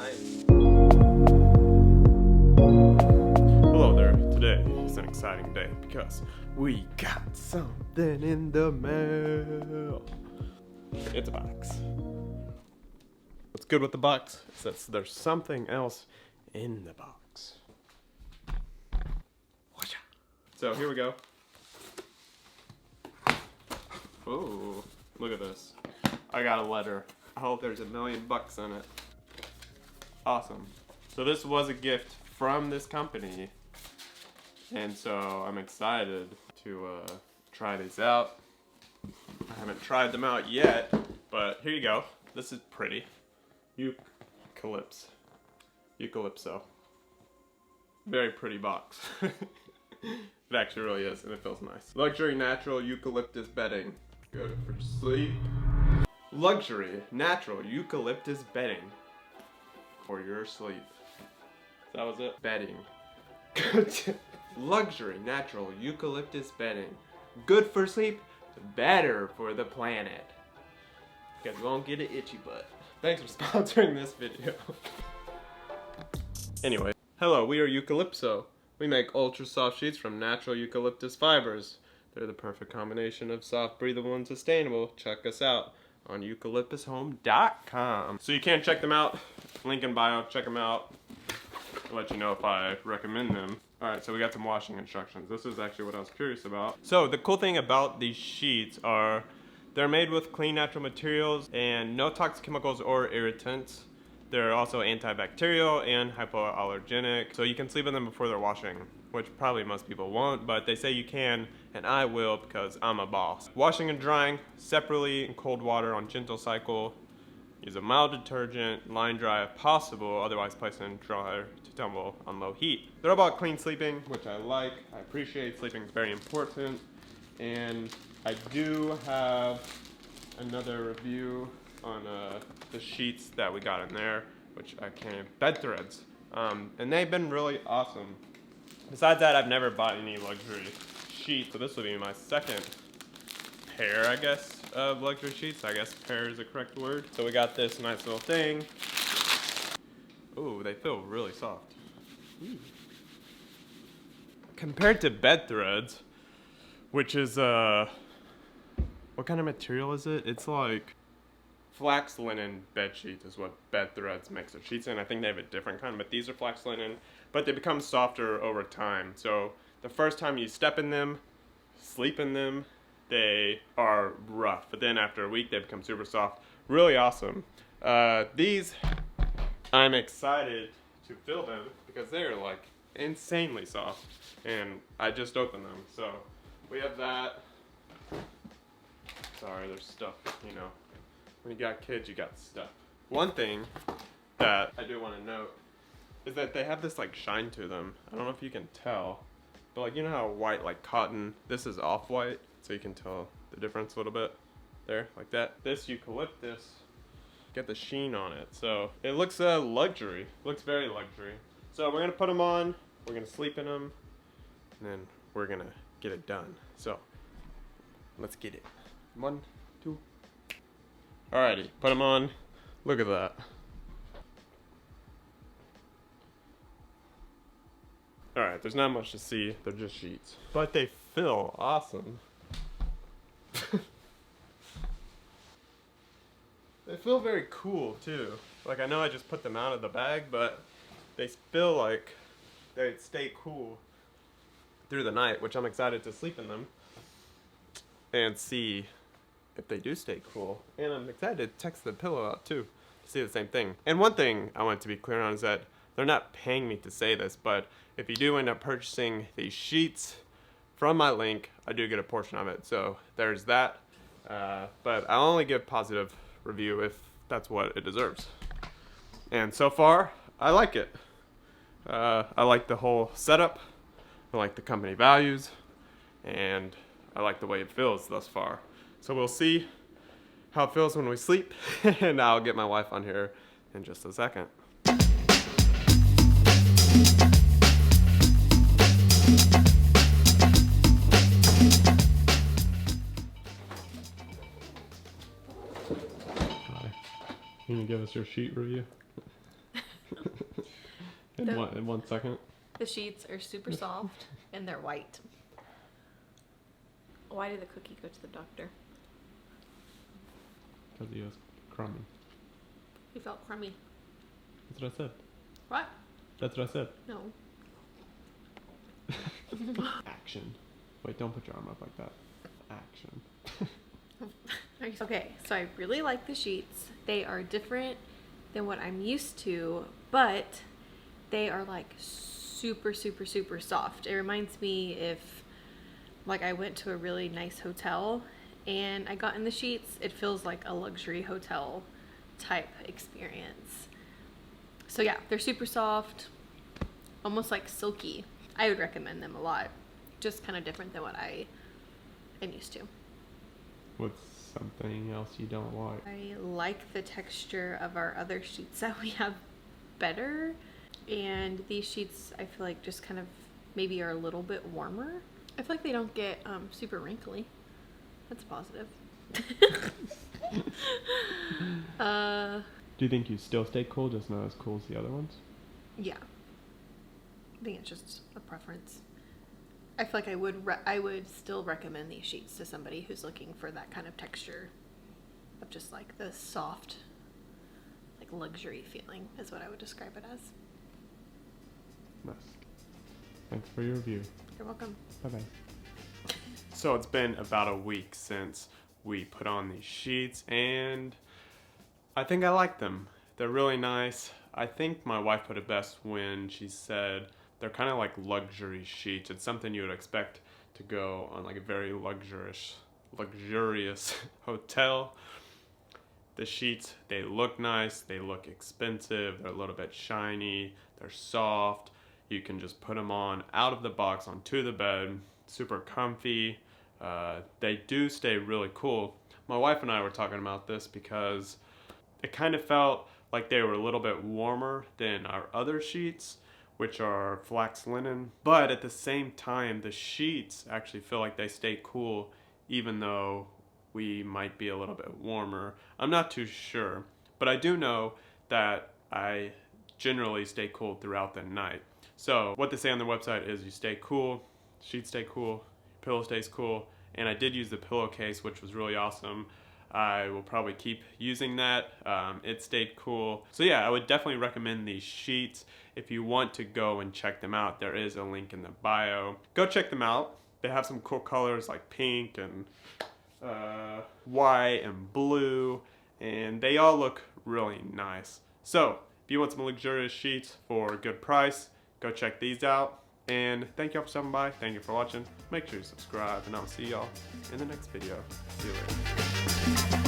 Nice. Hello there. Today is an exciting day because we got something in the mail. It's a box. What's good with the box is that there's something else in the box. So here we go. Ooh, look at this. I got a letter. I hope there's $1 million in it. Awesome. So this was a gift from this company. And so I'm excited to try these out. I haven't tried them out yet, but here you go. This is pretty. Eucalypso. Very pretty box. It actually really is, and it feels nice. Luxury natural eucalyptus bedding. Good for sleep. Luxury natural eucalyptus bedding for your sleep. That was it. Bedding. Good. Luxury natural eucalyptus bedding. Good for sleep, better for the planet. Because you won't get an itchy butt. Thanks for sponsoring this video. Anyway, hello, we are Eucalypso. We make ultra soft sheets from natural eucalyptus fibers. They're the perfect combination of soft, breathable, and sustainable. Check us out on eucalyptushome.com. So you can check them out. Link in bio, check them out. I'll let you know if I recommend them. Alright, so we got some washing instructions. This is actually what I was curious about. So the cool thing about these sheets are they're made with clean natural materials and no toxic chemicals or irritants. They're also antibacterial and hypoallergenic, so you can sleep in them before they're washing, which probably most people won't, but they say you can, and I will because I'm a boss. Washing and drying separately in cold water on gentle cycle. Use a mild detergent, line dry if possible, otherwise place in dryer to tumble on low heat. They're about clean sleeping, which I like. I appreciate sleeping is very important. And I do have another review on the sheets that we got in there, which I can't, bed threads. And they've been really awesome. Besides that, I've never bought any luxury sheets, so this will be my second pair, I guess, of luxury sheets. I guess pair is the correct word. So we got this nice little thing. Ooh, they feel really soft. Ooh. Compared to bed threads, which is, what kind of material is it? It's like flax linen bed sheets is what bed threads makes their sheets in. I think they have a different kind, but these are flax linen, but they become softer over time. So the first time you step in them, sleep in them, they are rough, but then after a week they become super soft. Really awesome. These, I'm excited to fill them because they're like insanely soft, and I just opened them. So we have that. Sorry, there's stuff, you know. When you got kids, you got stuff. One thing that I do want to note is that they have this like shine to them. I don't know if you can tell, but like, you know how white, like cotton, this is off-white, so you can tell the difference a little bit there, like that. This eucalyptus, get the sheen on it. So it looks luxury, looks very luxury. So we're gonna put them on, we're gonna sleep in them, and then we're gonna get it done. So let's get it. 1, 2. Alrighty, put them on. Look at that. Alright, there's not much to see. They're just sheets. But they feel awesome. They feel very cool too. Like, I know I just put them out of the bag, but they feel like they stay cool through the night, which I'm excited to sleep in them and see if they do stay cool. And I'm excited to text the pillow out too to see the same thing. And one thing I want to be clear on is that they're not paying me to say this, but if you do end up purchasing these sheets from my link, I do get a portion of it. So there's that. But I'll only give positive review if that's what it deserves. And so far, I like it. I like the whole setup. I like the company values. And I like the way it feels thus far. So we'll see how it feels when we sleep, and I'll get my wife on here in just a second. Hi. Can you give us your sheet review? In 1 second. The sheets are super soft and they're white. Why did the cookie go to the doctor? Because he was crummy. He felt crummy. That's what I said. What? That's what I said. No. Action. Wait, don't put your arm up like that. Action. Okay, so I really like the sheets. They are different than what I'm used to, but they are like super, super, super soft. It reminds me if like I went to a really nice hotel and I got in the sheets, it feels like a luxury hotel type experience. So yeah, they're super soft, almost like silky. I would recommend them a lot. Just kind of different than what I am used to. What's something else you don't like? I like the texture of our other sheets that we have better. And these sheets, I feel like just kind of maybe are a little bit warmer. I feel like they don't get super wrinkly. That's positive. Do you think you still stay cool, just not as cool as the other ones? Yeah. I think it's just a preference. I feel like I would still recommend these sheets to somebody who's looking for that kind of texture of just like the soft, like luxury feeling is what I would describe it as. Nice. Thanks for your review. You're welcome. Bye-bye. So it's been about a week since we put on these sheets, and I think I like them. They're really nice. I think my wife put it best when she said they're kind of like luxury sheets. It's something you would expect to go on like a very luxurious hotel. The sheets, they look nice, they look expensive, they're a little bit shiny, they're soft. You can just put them on out of the box onto the bed, super comfy. They do stay really cool. My wife and I were talking about this because it kind of felt like they were a little bit warmer than our other sheets, which are flax linen, but at the same time, the sheets actually feel like they stay cool even though we might be a little bit warmer. I'm not too sure, but I do know that I generally stay cool throughout the night. So what they say on their website is you stay cool, sheets stay cool, your pillow stays cool, and I did use the pillowcase, which was really awesome. I will probably keep using that. It stayed cool. So yeah, I would definitely recommend these sheets. If you want to go and check them out, there is a link in the bio. Go check them out. They have some cool colors like pink and white and blue, and they all look really nice. So if you want some luxurious sheets for a good price, go check these out. And thank y'all for stopping by. Thank you for watching. Make sure you subscribe, and I'll see y'all in the next video. See you later.